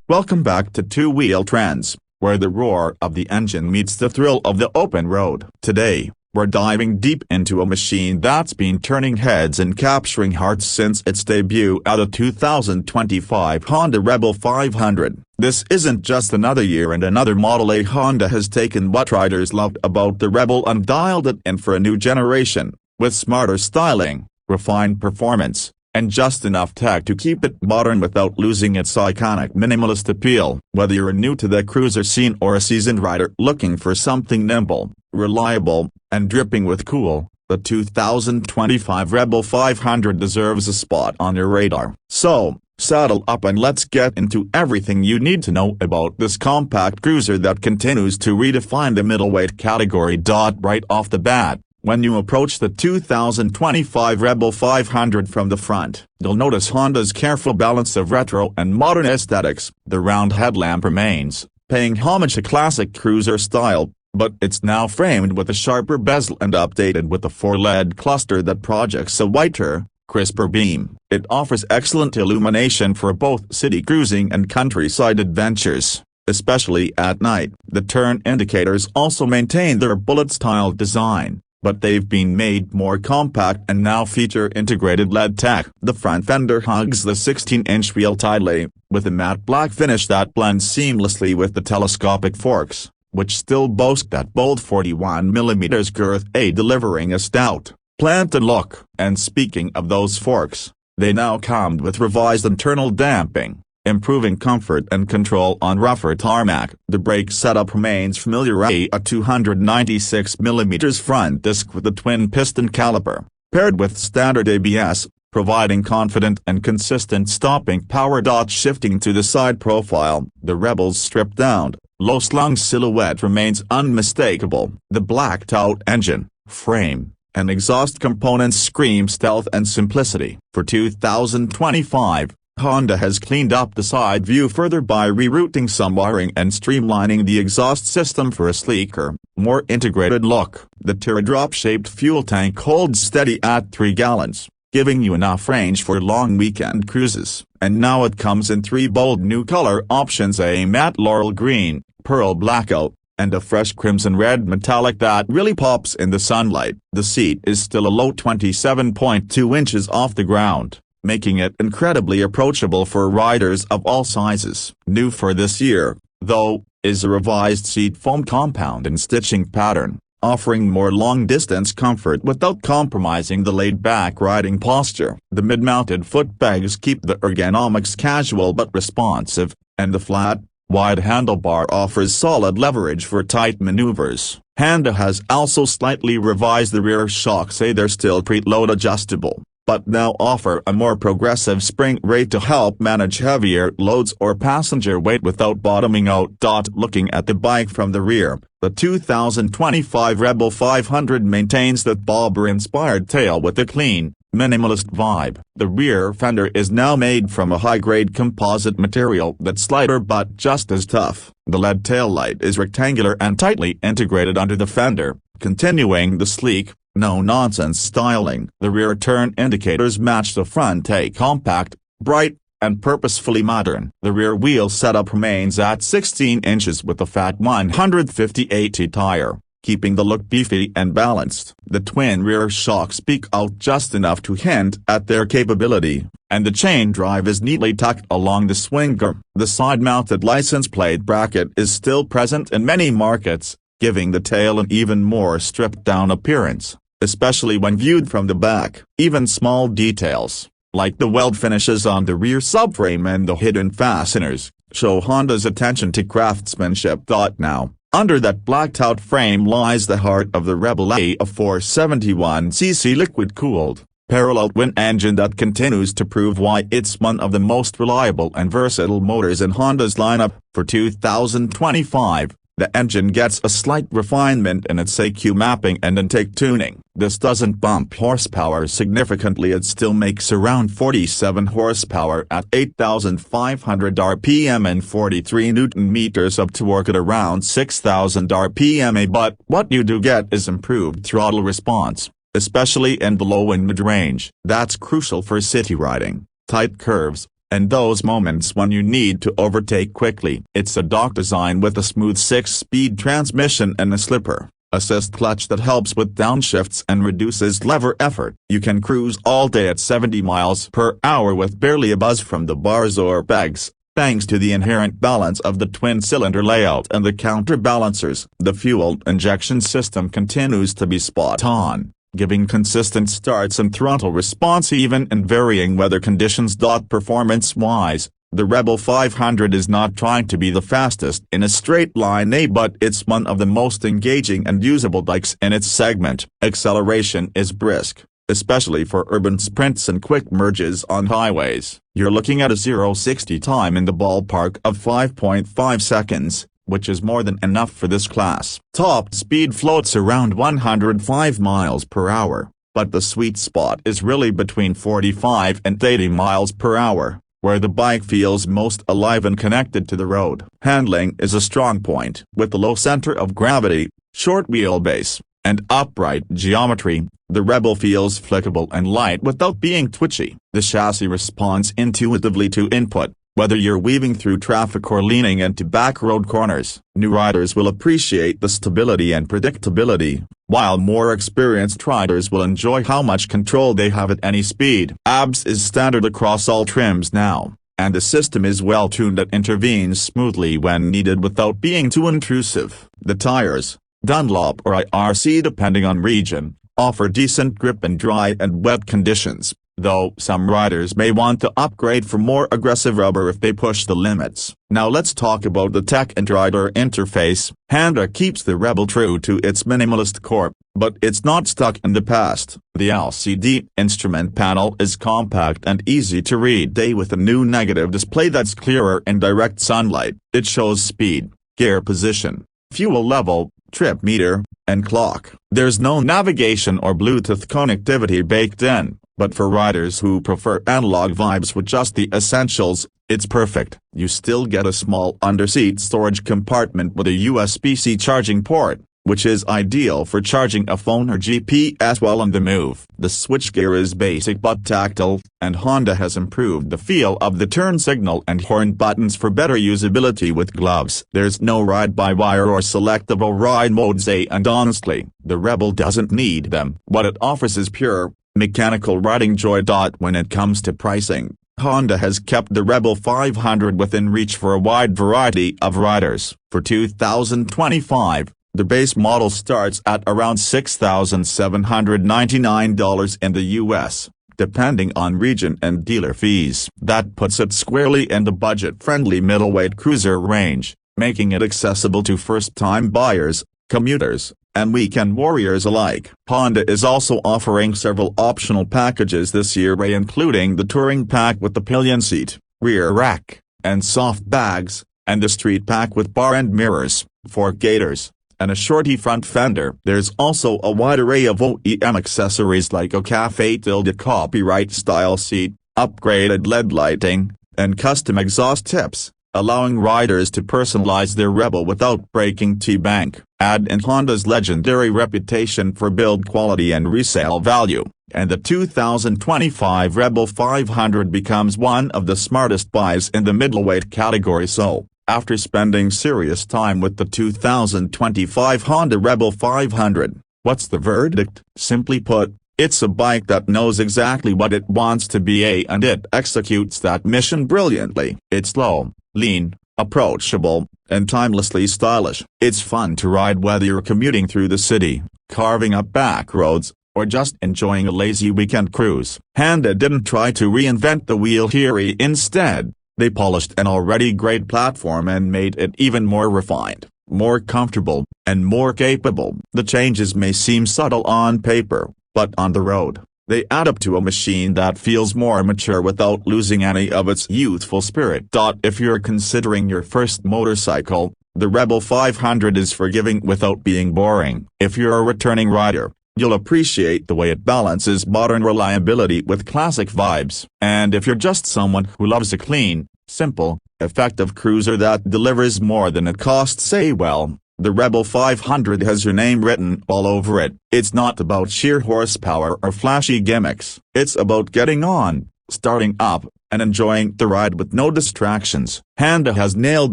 Welcome back to Two Wheel Trends, where the roar of the engine meets the thrill of the open road. Today, we're diving deep into a machine that's been turning heads and capturing hearts since its debut at the 2025 Honda Rebel 500. This isn't just another year and another Model A. Honda has taken what riders loved about the Rebel and dialed it in for a new generation, with smarter styling, refined performance, and just enough tech to keep it modern without losing its iconic minimalist appeal. Whether you're new to the cruiser scene or a seasoned rider looking for something nimble, reliable, and dripping with cool, the 2025 Rebel 500 deserves a spot on your radar. So, saddle up and let's get into everything you need to know about this compact cruiser that continues to redefine the middleweight category. Right off the bat, when you approach the 2025 Rebel 500 from the front, you'll notice Honda's careful balance of retro and modern aesthetics. The round headlamp remains, paying homage to classic cruiser style, but it's now framed with a sharper bezel and updated with a 4-LED cluster that projects a whiter, crisper beam. It offers excellent illumination for both city cruising and countryside adventures, especially at night. The turn indicators also maintain their bullet-style design, but they've been made more compact and now feature integrated LED tech. The front fender hugs the 16-inch wheel tightly, with a matte black finish that blends seamlessly with the telescopic forks, which still boast that bold 41mm girth, delivering a stout, planted look. And speaking of those forks, they now come with revised internal damping, improving comfort and control on rougher tarmac. The brake setup remains familiar: a 296mm front disc with a twin-piston caliper, paired with standard ABS, providing confident and consistent stopping power. Shifting to the side profile, the Rebel's stripped-down, low-slung silhouette remains unmistakable. The blacked-out engine, frame, and exhaust components scream stealth and simplicity. For 2025, Honda has cleaned up the side view further by rerouting some wiring and streamlining the exhaust system for a sleeker, more integrated look. The teardrop-shaped fuel tank holds steady at 3 gallons, giving you enough range for long weekend cruises. And now it comes in 3 bold new color options: a matte laurel green, pearl blackout, and a fresh crimson red metallic that really pops in the sunlight. The seat is still a low 27.2 inches off the ground, making it incredibly approachable for riders of all sizes. New for this year, though, is a revised seat foam compound and stitching pattern, offering more long-distance comfort without compromising the laid-back riding posture. The mid-mounted footpegs keep the ergonomics casual but responsive, and the flat, wide handlebar offers solid leverage for tight maneuvers. Honda has also slightly revised the rear shocks. They're still preload adjustable, but now offer a more progressive spring rate to help manage heavier loads or passenger weight without bottoming out. Looking at the bike from the rear, the 2025 Rebel 500 maintains that bobber-inspired tail with a clean, minimalist vibe. The rear fender is now made from a high-grade composite material that's lighter but just as tough. The LED taillight is rectangular and tightly integrated under the fender, continuing the sleek, no-nonsense styling. The rear turn indicators match the front: a compact, bright, and purposefully modern. The rear wheel setup remains at 16 inches with a fat 150/80 tire, keeping the look beefy and balanced. The twin rear shocks peek out just enough to hint at their capability, and the chain drive is neatly tucked along the swinger. The side-mounted license plate bracket is still present in many markets, giving the tail an even more stripped-down appearance, especially when viewed from the back. Even small details, like the weld finishes on the rear subframe and the hidden fasteners, show Honda's attention to craftsmanship. Now, under that blacked-out frame lies the heart of the Rebel, a 471cc liquid-cooled, parallel twin engine that continues to prove why it's one of the most reliable and versatile motors in Honda's lineup. For 2025, the engine gets a slight refinement in its EQ mapping and intake tuning. This doesn't bump horsepower significantly. It still makes around 47 horsepower at 8,500 RPM and 43 Nm of torque at around 6,000 RPM. But what you do get is improved throttle response, especially in the low and mid-range. That's crucial for city riding, tight curves, and those moments when you need to overtake quickly. It's a dock design with a smooth 6-speed transmission and a slipper assist clutch that helps with downshifts and reduces lever effort. You can cruise all day at 70 miles per hour with barely a buzz from the bars or pegs, thanks to the inherent balance of the twin-cylinder layout and the counterbalancers. The fuel injection system continues to be spot on, giving consistent starts and throttle response even in varying weather conditions. Performance-wise, the Rebel 500 is not trying to be the fastest in a straight line, but it's one of the most engaging and usable bikes in its segment. Acceleration is brisk, especially for urban sprints and quick merges on highways. You're looking at a 0-60 time in the ballpark of 5.5 seconds, which is more than enough for this class. Top speed floats around 105 miles per hour, but the sweet spot is really between 45 and 80 miles per hour, where the bike feels most alive and connected to the road. Handling is a strong point. With a low center of gravity, short wheelbase, and upright geometry, the Rebel feels flexible and light without being twitchy. The chassis responds intuitively to input, whether you're weaving through traffic or leaning into back road corners. New riders will appreciate the stability and predictability, while more experienced riders will enjoy how much control they have at any speed. ABS is standard across all trims now, and the system is well tuned that intervenes smoothly when needed without being too intrusive. The tires, Dunlop or IRC depending on region, offer decent grip in dry and wet conditions, though some riders may want to upgrade for more aggressive rubber if they push the limits. Now let's talk about the tech and rider interface. Honda keeps the Rebel true to its minimalist core, but it's not stuck in the past. The LCD instrument panel is compact and easy to read with a new negative display that's clearer in direct sunlight. It shows speed, gear position, fuel level, trip meter, and clock. There's no navigation or Bluetooth connectivity baked in, but for riders who prefer analog vibes with just the essentials, it's perfect. You still get a small underseat storage compartment with a USB-C charging port, which is ideal for charging a phone or GPS while on the move. The switchgear is basic but tactile, and Honda has improved the feel of the turn signal and horn buttons for better usability with gloves. There's no ride-by-wire or selectable ride modes, and honestly, the Rebel doesn't need them. What it offers is pure, mechanical riding joy. When it comes to pricing, Honda has kept the Rebel 500 within reach for a wide variety of riders. For 2025, the base model starts at around $6,799 in the US, depending on region and dealer fees. That puts it squarely in the budget-friendly middleweight cruiser range, making it accessible to first-time buyers, commuters, and weekend warriors alike. Honda is also offering several optional packages this year, including the Touring Pack with the pillion seat, rear rack, and soft bags, and the Street Pack with bar and mirrors, fork gaiters, and a shorty front fender. There's also a wide array of OEM accessories like a Cafe Tilde copyright-style seat, upgraded LED lighting, and custom exhaust tips, allowing riders to personalize their Rebel without breaking T-Bank. Add in Honda's legendary reputation for build quality and resale value, and the 2025 Rebel 500 becomes one of the smartest buys in the middleweight category. So, after spending serious time with the 2025 Honda Rebel 500, what's the verdict? Simply put, it's a bike that knows exactly what it wants to be, and it executes that mission brilliantly. It's low, lean, approachable, and timelessly stylish. It's fun to ride whether you're commuting through the city, carving up back roads, or just enjoying a lazy weekend cruise. Honda didn't try to reinvent the wheel here. Instead, they polished an already great platform and made it even more refined, more comfortable, and more capable. The changes may seem subtle on paper, but on the road, they add up to a machine that feels more mature without losing any of its youthful spirit. If you're considering your first motorcycle, the Rebel 500 is forgiving without being boring. If you're a returning rider, you'll appreciate the way it balances modern reliability with classic vibes. And if you're just someone who loves a clean, simple, effective cruiser that delivers more than it costs, the Rebel 500 has your name written all over it. It's not about sheer horsepower or flashy gimmicks. It's about getting on, starting up, and enjoying the ride with no distractions. Honda has nailed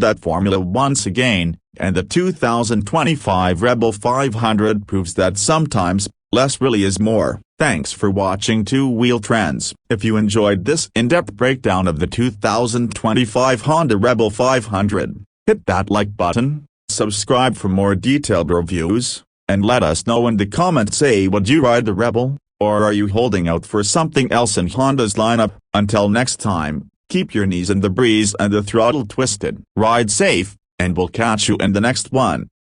that formula once again, and the 2025 Rebel 500 proves that sometimes, less really is more. Thanks for watching Two Wheel Trends. If you enjoyed this in-depth breakdown of the 2025 Honda Rebel 500, hit that like button, subscribe for more detailed reviews, and let us know in the comments, say, would you ride the Rebel, or are you holding out for something else in Honda's lineup? Until next time, keep your knees in the breeze and the throttle twisted. Ride safe, and we'll catch you in the next one.